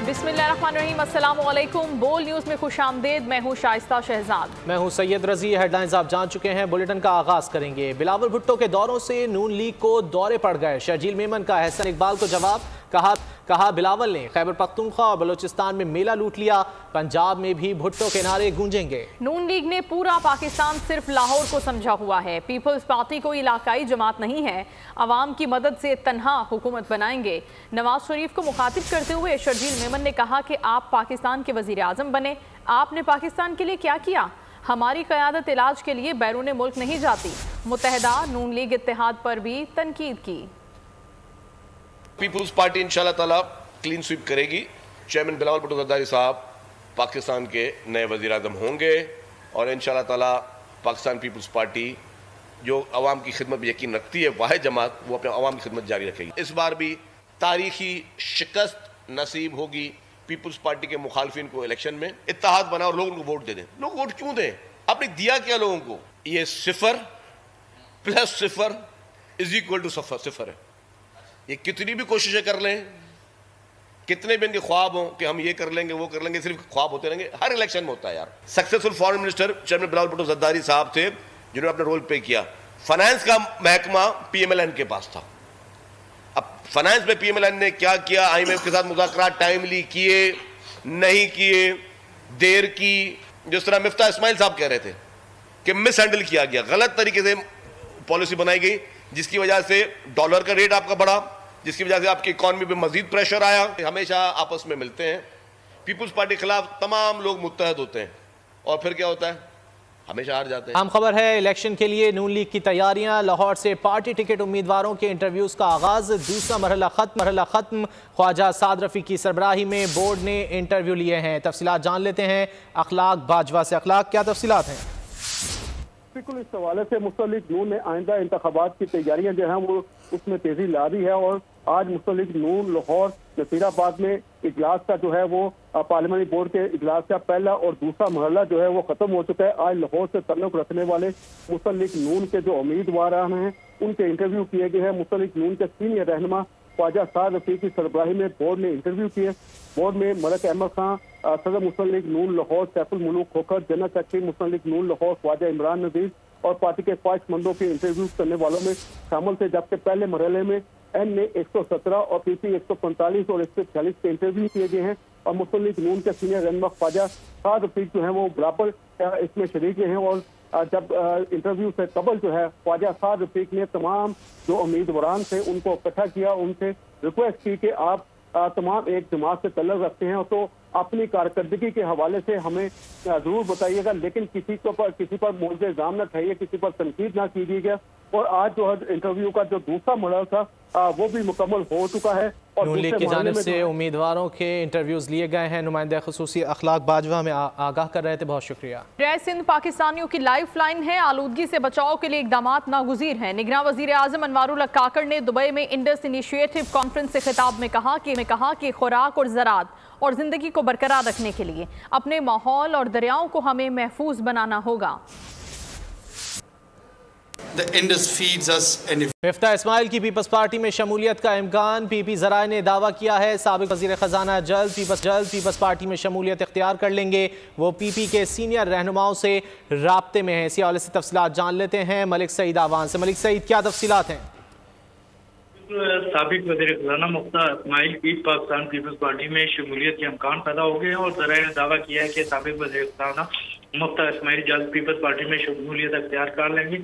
बिस्मिल्लाहिर्रहमानिर्रहीम, अस्सलाम वालेकुम। बोल न्यूज़ में खुशामदीद। मैं हूँ शाइस्ता शहजाद। मैं हूँ सैयद रजी। हेडलाइंस आप जान चुके हैं, बुलेटिन का आगाज करेंगे। बिलावल भुट्टो के दौरों से नून लीग को दौरे पड़ गए। शर्जील मेमन का अहसन इकबाल को जवाब। कहा बिलावल ने खैबर पख्तूनख्वा और बलोचिस्तान में मेला लूट लिया, पंजाब में भी भुट्टो के नारे गूंजेंगे। नून लीग ने पूरा पाकिस्तान सिर्फ लाहौर को समझा हुआ है। पीपल्स पार्टी कोई इलाकाई जमात नहीं है, अवाम की मदद से तन्हा हुकूमत बनाएंगे। नवाज शरीफ को मुखातिब करते हुए शर्जील मेमन ने कहा कि आप पाकिस्तान के वजीर आजम बने, आपने पाकिस्तान के लिए क्या किया? हमारी क़यादत इलाज के लिए बैरून मुल्क नहीं जाती। मुत्तहदा नून लीग इत्तेहाद पर भी तनकीद की। पीपल्स पार्टी इंशाल्लाह ताला क्लीन स्वीप करेगी। चेयरमैन बिलावल भुट्टो ज़रदारी साहब पाकिस्तान के नए वज़ीर आज़म होंगे और इंशाल्लाह ताला पाकिस्तान पीपल्स पार्टी जो अवाम की खिदमत में यकीन रखती है, वाहिद जमात, वो अपने अवाम की खिदमत जारी रखेगी। इस बार भी तारीखी शिकस्त नसीब होगी पीपल्स पार्टी के मुखालफिन को। इलेक्शन में इत्तेहाद बना और लोग उनको वोट दे दें। लोग वोट क्यों दें? आपने दिया क्या लोगों को? ये 0 + 0 = सिफर है। ये कितनी भी कोशिशें कर लें, कितने भी इनके ख्वाब हों कि हम ये कर लेंगे वो कर लेंगे, सिर्फ ख्वाब होते रहेंगे। हर इलेक्शन में होता है यार। Successful foreign minister chairman Bilawal Bhutto Zardari साहब थे जिन्होंने अपना रोल प्ले किया। फाइनेंस का महकमा PMLN के पास था। अब फाइनेंस में PMLN ने क्या किया? IMF के साथ मुज़ाकरात टाइमली किए, नहीं किए, देर की। जिस तरह मिफ्ता इस्माइल साहब कह रहे थे कि मिस हैंडल किया गया, गलत तरीके से पॉलिसी बनाई गई, जिसकी वजह से डॉलर का रेट आपका बढ़ा, जिसकी वजह से आपकी इकॉनमी पे मजीद प्रेशर आया। हमेशा आपस में मिलते हैं, पीपल्स पार्टी के खिलाफ तमाम लोग मुत्तहद होते हैं और फिर क्या होता है? हमेशा हार जाते हैं। आम खबर है, इलेक्शन के लिए नून लीग की तैयारियां। लाहौर से पार्टी टिकट उम्मीदवारों के इंटरव्यूज का आगाज। दूसरा मरहला खत्म। ख्वाजा साद रफी की सरबराही में बोर्ड ने इंटरव्यू लिए हैं। तफसीलात जान लेते हैं अखलाक बाजवा से। अखलाक, क्या तफसीलात हैं? बिल्कुल, इस हवाले से मुस्लिम लीग नून ने आइंदा इंतखाबात की तैयारियां जो हैं वो उसमें तेजी ला दी है और आज मुस्लिम लीग नून लाहौर नसीराबाद में इजलास का जो है वो पार्लियामानी बोर्ड के इजलास का पहला और दूसरा मरहला जो है वो खत्म हो चुका है। आज लाहौर से तल्लुक रखने वाले मुस्लिम लीग नून के जो उम्मीदवार हैं उनके इंटरव्यू किए गए हैं। मुस्लिम लीग नून के सीनियर रहनुमा ख्वाजा साद रफी की सरबराही में बोर्ड ने इंटरव्यू किए। बोर्ड में मलिक अहमद खान, सदर मुस्लिम लीग नून लाहौर सैफुल मुलूक खोखर, जनरल सेक्रेटरी मुस्लिम लीग नून लाहौर ख्वाजा इमरान नजीर और पार्टी के ख्वाहिशमंदों के इंटरव्यू करने वालों में शामिल थे। जबकि पहले मरहले में एन ने 117 और PP 145 और 146 के इंटरव्यू किए गए हैं और मुस्लिम लीग नून के सीनियर रहनुमा ख्वाजा साद रफी जो है वो बराबर इसमें शरीक हैं। और जब इंटरव्यू से कबल जो है ख्वाजा साद रफीक ने तमाम जो उम्मीदवारान थे उनको इकट्ठा किया, उनसे रिक्वेस्ट की कि आप तमाम एक जमात से तल्लुक रखते हैं तो अपनी कारकर्दगी के हवाले से हमें जरूर बताइएगा, लेकिन किसी पर मुझे इल्जाम न उठाइए, किसी पर तनकीद ना कीजिएगा। और आज जो है इंटरव्यू का जो दूसरा मरहला था वो भी मुकम्मल हो चुका है और नून लीग की जानिब से उम्मीदवारों के इंटरव्यूज लिए गए हैं। नुमाइंदा खुसूसी अखलाक बाजवा में आगाह कर रहे थे। बहुत शुक्रिया। दरियाए सिंध पाकिस्तानियों की लाइफ लाइन है, आलूदगी से बचाव के लिए इकदामात नागुज़ीर हैं। निगरान वजीर आजम अनवारुल हक काकड़ ने दुबई में इंडस इनिशिएटिव कॉन्फ्रेंस से खिताब में कहा कि खुराक और ज़राअत और ज़िंदगी को बरकरार रखने के लिए अपने माहौल और दरियाओं को हमें महफूज बनाना होगा। मिफ्ता इस्माइल की पीपल्स पार्टी में शमूलियत का इम्कान। PP ज़राए ने दावा किया है साबिक वज़ीर ख़जाना जल्द पीपल्स पार्टी में शमूलियत इख्तियार कर लेंगे। वो PP के सीनियर रहनुमाओं से राब्ते में हैं। इसी हवाले से तफसीलात जान लेते हैं मलिक सईद आवान से। मलिक सईद, क्या तफसीलात हैं? साबिक वज़ीर ख़जाना मुफ्ता इस्माइल की पाकिस्तान पीपल्स पार्टी में शमूलियत के इम्कान पैदा हो गए हैं और ज़राए ने दावा किया है कि साबिक वज़ीर ख़जाना मुफ्ता इस्माइल जल्द पीपल्स पार्टी में शमूलियत अख्तियार कर लेंगे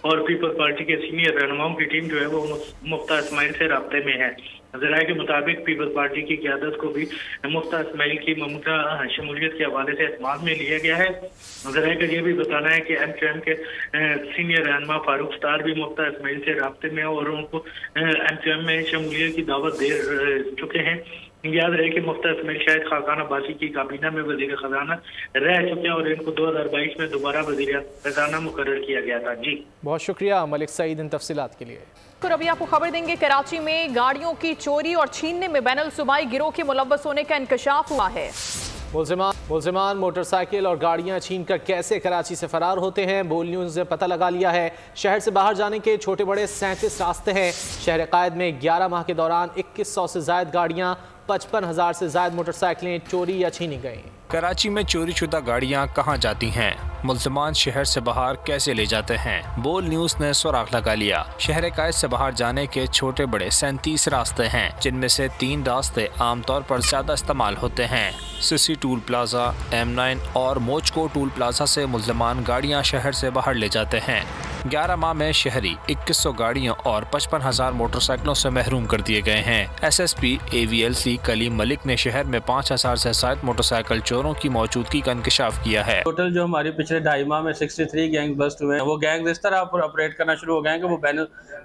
और पीपल्स पार्टी के सीनियर रहनुमाओं की टीम जो है वो मुफ्ता इस्माइल से राब्ते में है। ज़राए के मुताबिक पीपल्स पार्टी की क़यादत को भी मुफ्ता इस्माइल की ममूदा शमूलियत के हवाले से एतमाद में लिया गया है। ज़राए का यह भी बताना है कि MQM के सीनियर रहनुमा फारूक स्टार भी मुफ्ता इस्माइल से राब्ते में और उनको MQM में शमूलियत की दावत दे चुके हैं। याद रहे कि मुफ्ता इस्माइल शायद खाकान अब्बासी की काबीना में वज़ीर ख़जाना रह चुके हैं और इनको 2022 में दोबारा वज़ीर ख़जाना मुकर्रर किया गया था। जी बहुत शुक्रिया मलिक सईद इन तफसीलात के लिए। तो अभी आपको खबर देंगे, कराची में गाड़ियों की चोरी और छीनने में बैनुल सूबाई गिरोह के मुलव्वस होने का इंकशाफ हुआ है। मुलजिमान मोटरसाइकिल और गाड़ियां छीनकर कैसे कराची से फरार होते हैं, बोल न्यूज़ ने पता लगा लिया है। शहर से बाहर जाने के छोटे बड़े 37 रास्ते हैं। शहर कायद में 11 माह के दौरान 2100 से ज़ायद गाड़ियां 55,000 से ज्यादा मोटरसाइकिलें चोरी या छीनी गईं। कराची में चोरी शुदा गाड़ियाँ कहाँ जाती हैं? मुल्ज़िमान शहर से बाहर कैसे ले जाते हैं? बोल न्यूज़ ने सुराग लगा लिया। शहर कायद से बाहर जाने के छोटे बड़े 37 रास्ते हैं, जिनमें से 3 रास्ते आमतौर पर ज्यादा इस्तेमाल होते हैं। सिसी टूल प्लाजा, M9 और मोचको टूल प्लाजा से मुल्ज़िमान गाड़ियाँ शहर से बाहर ले जाते हैं। 11 माह में शहरी 2100 गाड़ियों और 55,000 मोटरसाइकिलों से महरूम कर दिए गए हैं। SSP AVLC कलीम मलिक ने शहर में 5,000 से ज्यादा मोटरसाइकिल चोरों की मौजूदगी का इंकशाफ किया है। टोटल जो हमारी पिछले 2.5 माह में 63 गैंग बस्ट हुए हैं। वो गैंग इस तरह ऑपरेट करना शुरू हो गए हैं कि वो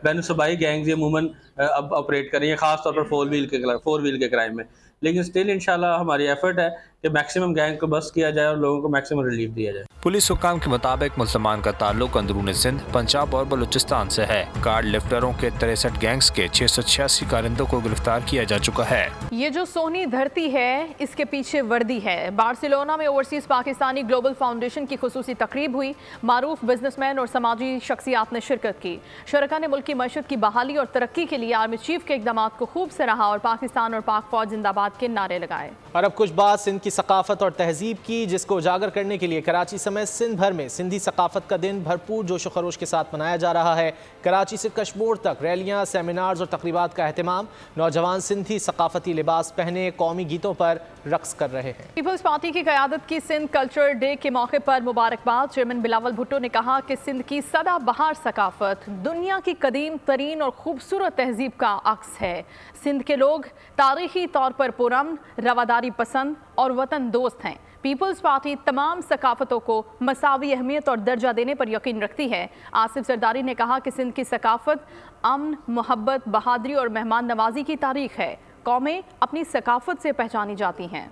बैनुसबाई गैंग्स ये अमूमन अब ऑपरेट कर रही है, खासतौर पर 4 व्हील के क्राइम में। लेकिन स्टिल इंशाल्लाह हमारी एफर्ट है कि मैक्सिमम गैंग को बस्ट किया जाए और लोगों को मैक्सिमम रिलीफ दिया जाए। पुलिस हुकाम के मुताबिक मुसलमान का ताल्लुक अंदरून सिंध, पंजाब और बलूचिस्तान से है। कार्ड लिफ्टरों के 63 गैंग्स के 686 कारिंदों को गिरफ्तार किया जा चुका है। ये जो सोनी धरती है, इसके पीछे वर्दी है। बार्सिलोना में ओवरसीज पाकिस्तानी ग्लोबल फाउंडेशन की खुसूसी तकरीब हुई। मारूफ बिजनेसमैन और समाजी शख्सियात ने शिरकत की। शरका ने मुल्क की मईशत की बहाली और तरक्की के लिए आर्मी चीफ के इक़दाम को खूब सराहा और पाकिस्तान और पाक फौज जिंदाबाद के नारे लगाए। और अब कुछ बात सिंध की सकाफत और तहजीब की, जिसको उजागर करने के लिए कराची समेत सिंध भर में सिंधी सकाफत का दिन भरपूर जोश खरोश के साथ मनाया जा रहा है। कराची से कशमोर तक रैलियां, सेमिनार्स और तकरीबात का अहतमाम। नौजवान सिंधी सकाफती लिबास पहने कौमी गीतों पर रक्स कर रहे हैं। पीपल्स पार्टी की क़यादत की सिंध कल्चर डे के मौके पर मुबारकबाद। चेयरमैन बिलावल भुट्टो ने कहा कि सिंध की सदाबहार सकाफत दुनिया की कदीम तरीन और खूबसूरत तहजीब का अक्स है। सिंध के लोग तारीखी तौर पर पुरअमन, रवादारी पसंद और वतन दोस्त हैं। पीपल्स पार्टी तमाम सकाफतों को मसावी अहमियत और दर्जा देने पर यकीन रखती है। आसिफ जरदारी ने कहा कि सिंध की सकाफत अमन, मोहब्बत, बहादुरी और मेहमान नवाजी की तारीख है। कौमें अपनी सकाफत से पहचानी जाती हैं।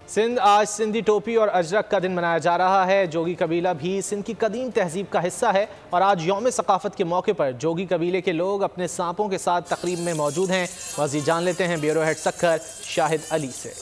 सिंध आज सिंधी टोपी और अजरक का दिन मनाया जा रहा है। जोगी कबीला भी सिंध की कदीम तहजीब का हिस्सा है और आज यौम सकाफत के मौके पर जोगी कबीले के लोग अपने सांपों के साथ तकरीब में मौजूद हैं। मज़ीद जान लेते हैं ब्यूरो हेड सक्खर शाहिद अली से।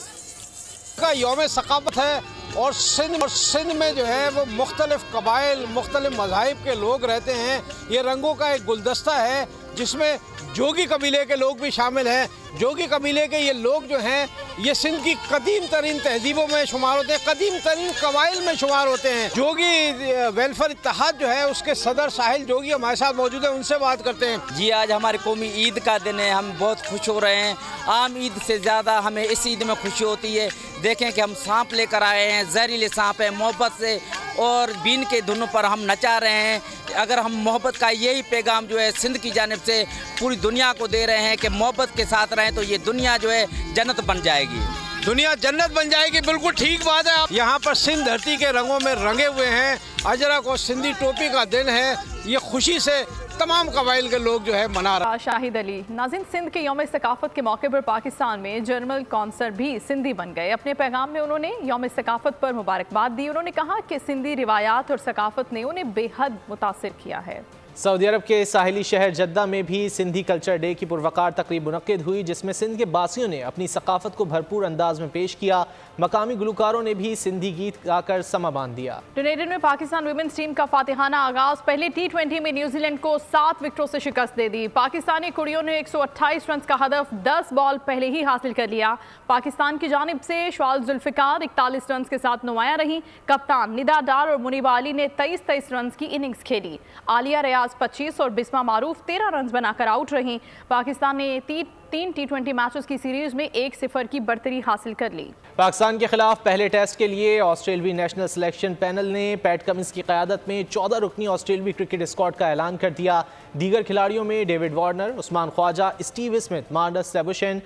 का यौम सकाफत है और सिंध में जो है वो मुख्तलिफ कबाइल, मुख्तलिफ मज़ाहिब के लोग रहते हैं। ये रंगों का एक गुलदस्ता है जिसमें जोगी कबीले के लोग भी शामिल हैं। जोगी कबीले के ये लोग जो हैं ये सिंध की कदीम तरीन तहजीबों में शुमार होते हैं, कदीम तरीन कबाइल में शुमार होते हैं। जोगी वेलफेयर इत्तेहाद जो है उसके सदर साहिल जोगी हमारे साथ मौजूद है, उनसे बात करते हैं। जी, आज हमारी कौमी ईद का दिन है, हम बहुत खुश हो रहे हैं। आम ईद से ज़्यादा हमें इस ईद में खुशी होती है। देखें कि हम सांप लेकर आए हैं, जहरीले सांप है, मोहब्बत से और बीन के धुनों पर हम नचा रहे हैं। अगर हम मोहब्बत का यही पैगाम जो है सिंध की जानिब से पूरी दुनिया को दे रहे हैं कि मोहब्बत के साथ रहें तो ये दुनिया जो है जन्नत बन जाएगी। दुनिया जन्नत बन जाएगी, बिल्कुल ठीक बात है। आप यहाँ पर सिंध धरती के रंगों में रंगे हुए हैं। अजरक और सिंधी टोपी का दिन है। ये खुशी से तमाम कबाइल के लोग जो है मना रहे हैं। शाहिद अली। नाज़रीन, सिंध के यौम सकाफत के मौके पर पाकिस्तान में जनरल कौंसल भी सिंधी बन गए। अपने पैगाम में उन्होंने यौम सकाफत पर मुबारकबाद दी। उन्होंने कहा कि सिंधी रिवायात और सकाफत ने उन्हें बेहद मुतासिर किया है। सऊदी अरब के साहिली शहर जद्दा में भी सिंधी कल्चर डे की पुरवकार तकरीब मुनक्किद हुई, जिसमें सिंध के बासियों ने अपनी सकाफत को भरपूर अंदाज में पेश किया। मकामी गुलकारों ने भी सिंधी गीत गाकर समा बांध दिया। डुनेडिन में पाकिस्तान वुमेन्स टीम का फातिहाना आगाज। पहले T20 में न्यूजीलैंड को 7 विकेटों से शिकस्त दे दी। पाकिस्तानी कुड़ियों ने 128 रन का हदफ 10 बॉल पहले ही हासिल कर लिया। पाकिस्तान की जानिब से शवाल जुल्फिकार 41 रन के साथ नुमाया रही। कप्तान निदा डार और मुनीबा अली ने 23 रन की इनिंग्स खेली। आलिया रियाज 25 और बिस्मा मारूफ 13 रन बनाकर आउट रहीं। पाकिस्तान ने 3 T20 मैचेस की सीरीज में 1-0 की बढ़तरी हासिल कर ली। पाकिस्तान के खिलाफ पहले टेस्ट के लिए ऑस्ट्रेलवी नेशनल सिलेक्शन पैनल ने पैट कमिंस की क़यादत में 14 रुकनी ऑस्ट्रेलवी क्रिकेट स्क्वाड का ऐलान कर दिया। दीगर खिलाड़ियों में David Warner, Usman Khawaja, Steve Smith, मार्डस सेबुशन,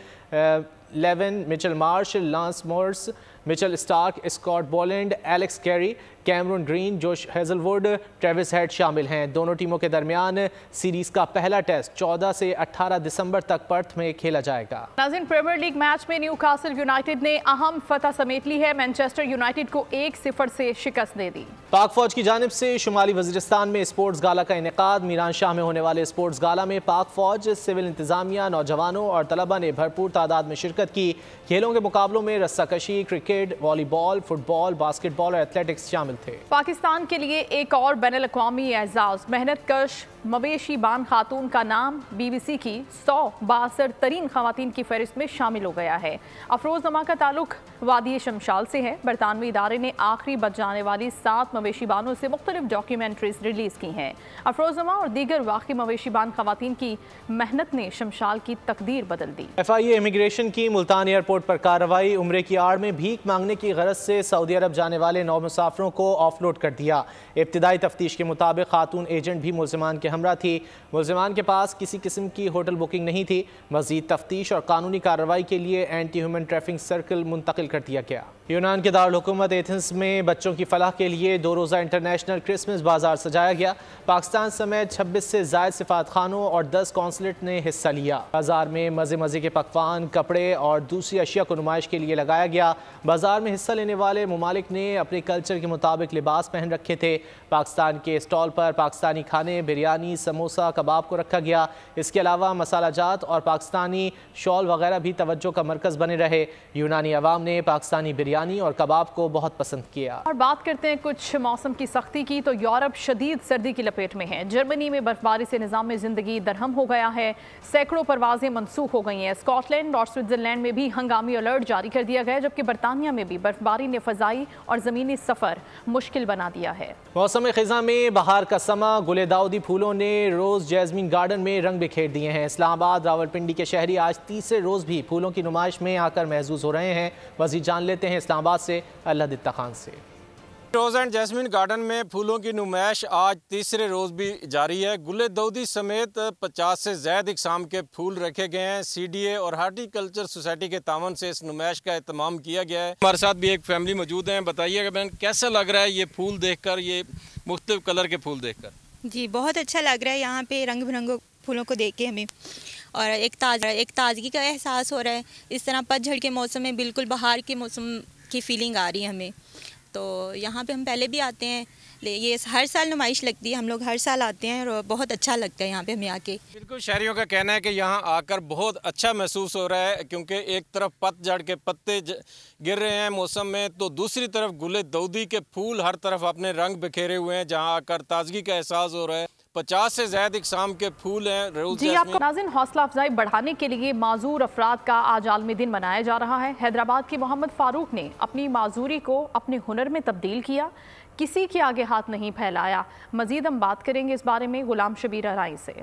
लेवन, Mitchell Marsh, Lance Morris, Mitchell Starc, Scott Boland, Alex Carey, Cameron Green, Josh Hazlewood, Travis Head शामिल हैं। दोनों टीमों के दरमियान सीरीज का पहला टेस्ट 14 से 18 दिसंबर तक पर्थ में खेला जाएगा। नाज़रीन, प्रीमियर लीग मैच में न्यूकासल यूनाइटेड ने अहम फतह समेट ली है। मैनचेस्टर यूनाइटेड को 1-0 से शिकस्त दे दी। पाक फौज की जानिब से शुमाली वजीरिस्तान में स्पोर्ट्स गाला का इनेकाद। मीरान शाह में होने वाले स्पोर्ट्स गाला में पाक फौज, सिविल इंतजामिया, नौजवानों और तलबा ने भरपूर तादाद में शिरकत की। खेलों के मुकाबलों में रस्साकशी, क्रिकेट, वॉलीबॉल, फुटबॉल, बास्केटबॉल और एथलेटिक्स शामिल थे। पाकिस्तान के लिए एक और बैनुल अक़वामी एजाज़। मेहनत कश मवेशी बान खातून का नाम BBC की 100 बाअसर तरीन खवातीन की फहरिस्त में शामिल हो गया है। अफरोजनमा का ताल्लुक वादी शमशाल से है। बरतानवी इदारे ने आखिरी बच जाने वाली 7 मवेशी बानों से मुख्तलिफ डॉक्यूमेंट्रीज रिलीज की हैं। अफरोजनमा और दीगर वाक़ई मवेशी बान खवातीन की मेहनत ने शमशाल की तकदीर बदल दी। FIA इमिग्रेशन की मुल्तान एयरपोर्ट पर कार्रवाई। उम्रे की आड़ में भीख मांगने की गरज से सऊदी अरब जाने वाले 9 मुसाफिरों को ऑफलोड कर दिया। इब्तिदाई तफ्तीश के मुताबिक खातून एजेंट भी मुल्ज़िमान के हमरा थी। मुल्ज़िमान के पास किसी किस्म की होटल बुकिंग नहीं थी। मज़ीद तफ्तीश और कानूनी कार्रवाई के लिए एंटी ह्यूमन ट्रैफिकिंग सर्कल मुंतकिल कर दिया गया। यूनान के दारुल हुकूमत एथेंस में बच्चों की फलाह के लिए 2 रोज़ा इंटरनेशनल क्रिसमस बाजार सजाया गया। पाकिस्तान समेत 26 से ज़ायद सिफात खानों और 10 कौंसलेट ने हिस्सा लिया। बाजार में मज़े मज़े के पकवान, कपड़े और दूसरी अशिया को नुमाइश के लिए लगाया गया। बाजार में हिस्सा लेने वाले ममालिक ने अपने कल्चर के मुताबिक लिबास पहन रखे थे। पाकिस्तान के स्टॉल पर पाकिस्तानी खाने, बिरयानी, समोसा, कबाब को रखा गया। इसके अलावा मसाला जात और पाकिस्तानी शॉल वगैरह भी तवज्जो का मरकज़ बने रहे। यूनानी अवाम ने पाकिस्तानी बिरयानी और कबाब को बहुत पसंद किया। और बात करते हैं कुछ मौसम की सख्ती की, तो यूरोप शदीद सर्दी की लपेट में है। जर्मनी में बर्फबारी से निज़ाम में ज़िंदगी दरहम हो गया है। सैकड़ों परवाजें मनसूख हो गई हैं। स्कॉटलैंड और स्विट्ज़रलैंड में भी हंगामी अलर्ट जारी कर दिया गया है, जबकि बरतानिया में भी बर्फबारी ने फ़ज़ाई और ज़मीनी सफ़र मुश्किल बना दिया है। मौसम ख़िज़ा में बहार का समा, गुले दाऊदी फूलों ने रोज़ जैस्मिन गार्डन में रंग बिखेर दिए हैं। इस्लामाबाद, रावलपिंडी के शहरी आज तीसरे रोज़ भी फूलों की नुमाइश में आकर महसूस हो रहे हैं। मज़ीद जान लेते हैं इस्लामाबाद से अल्लादित्ता खान से। रोज़ एंड जैस्मिन गार्डन में फूलों की नुमाइश आज तीसरे रोज़ भी जारी है। गुले दाऊदी समेत 50 से ज़्यादा इक़साम के फूल रखे गए हैं। CDA और हार्टिकल्चर सोसाइटी के तावन से इस नुमाइश का एहतमाम किया गया है। हमारे साथ भी एक फैमिली मौजूद है। बताइएगा बहन, कैसा लग रहा है ये फूल देखकर, ये मुख्तलिफ कलर के फूल देखकर? जी बहुत अच्छा लग रहा है यहाँ पे रंग बिरंगों फूलों को देख के हमें, और एक ताजगी का एहसास हो रहा है। इस तरह पतझड़ के मौसम में बिल्कुल बाहर के मौसम की फीलिंग आ रही है हमें। तो यहाँ पे हम पहले भी आते हैं, ये हर साल नुमाइश लगती है, हम लोग हर साल आते हैं और बहुत अच्छा लगता है यहाँ पे हमें आके। बिल्कुल, शहरियों का कहना है कि यहाँ आकर बहुत अच्छा महसूस हो रहा है, क्योंकि एक तरफ पतझड़ के पत्ते गिर रहे हैं मौसम में, तो दूसरी तरफ गुले दाऊदी के फूल हर तरफ अपने रंग बिखेरे हुए हैं, जहाँ आकर ताजगी का एहसास हो रहा है। 50 से ज़्यादा इक़साम के फूल हैं। जी आपको नाज़रीन, हौसला अफजाई बढ़ाने के लिए माजूर अफराद का आज आलमी दिन मनाया जा रहा है। हैदराबाद के मोहम्मद फारूक ने अपनी माजूरी को अपने हुनर में तब्दील किया, किसी के आगे हाथ नहीं फैलाया। मजीद हम बात करेंगे इस बारे में गुलाम शबीर अराई से।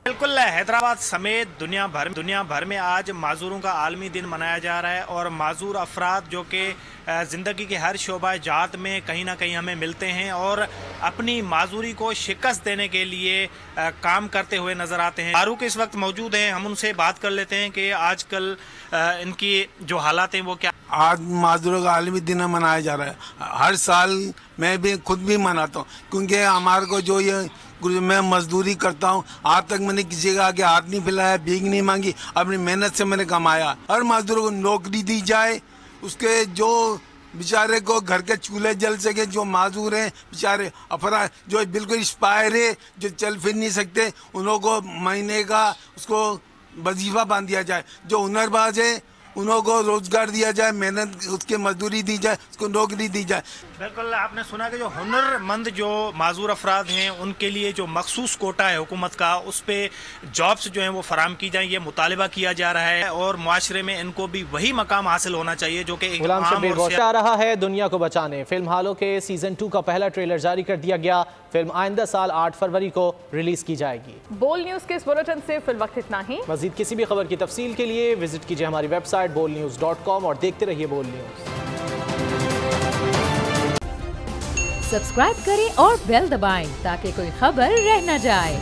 बिल्कुल, हैदराबाद समेत दुनिया भर में आज माजूरों का आलमी दिन मनाया जा रहा है, और माजूर अफराद जो कि ज़िंदगी के हर शोबा जात में कहीं ना कहीं हमें मिलते हैं और अपनी माजूरी को शिकस्त देने के लिए काम करते हुए नज़र आते हैं। फारूक इस वक्त मौजूद हैं, हम उनसे बात कर लेते हैं कि आजकल इनकी जो हालात हैं वो क्या। आज माजूरों का आलमी दिन मनाया जा रहा है। हर साल मैं भी खुद भी मनाता हूँ, क्योंकि हमारे को जो ये मैं मजदूरी करता हूँ, आज तक मैंने किसी का आगे हाथ नहीं फैलाया, भीख नहीं मांगी, अपनी मेहनत से मैंने कमाया। हर मजदूर को नौकरी दी जाए, उसके जो बेचारे को घर के चूल्हे जल सके, जो माजूर हैं बेचारे अफराद जो बिल्कुल एक्सपायर है, जो चल फिर नहीं सकते, उन लोगों को महीने का उसको वजीफा बांध दिया जाए। जो हुनरबाज है उन्हों को रोजगार दिया जाए, मेहनत उसके मजदूरी दी जाए, उसको नौकरी दी जाए। बिल्कुल, आपने सुना कि जो हुनरमंद जो माजूर अफराद हैं उनके लिए जो मखसूस कोटा है हुकूमत का, उस पर जॉब्स जो हैं वो फराम की जाए, ये मुतालिबा किया जा रहा है, और मुआशरे में इनको भी वही मकाम हासिल होना चाहिए जो कि आ रहा है। दुनिया को बचाने फिल्म हालों के सीजन 2 का पहला ट्रेलर जारी कर दिया गया। फिल्म आइंदा साल 8 फरवरी को रिलीज की जाएगी। बोल न्यूज के इस बुलेटिन से फिल वक्त इतना ही। मजीद किसी भी खबर की तफसील के लिए विजिट कीजिए हमारी वेबसाइट bolnews.com और देखते रहिए बोल न्यूज। सब्सक्राइब करें और बेल दबाएं ताकि कोई खबर रह न जाए।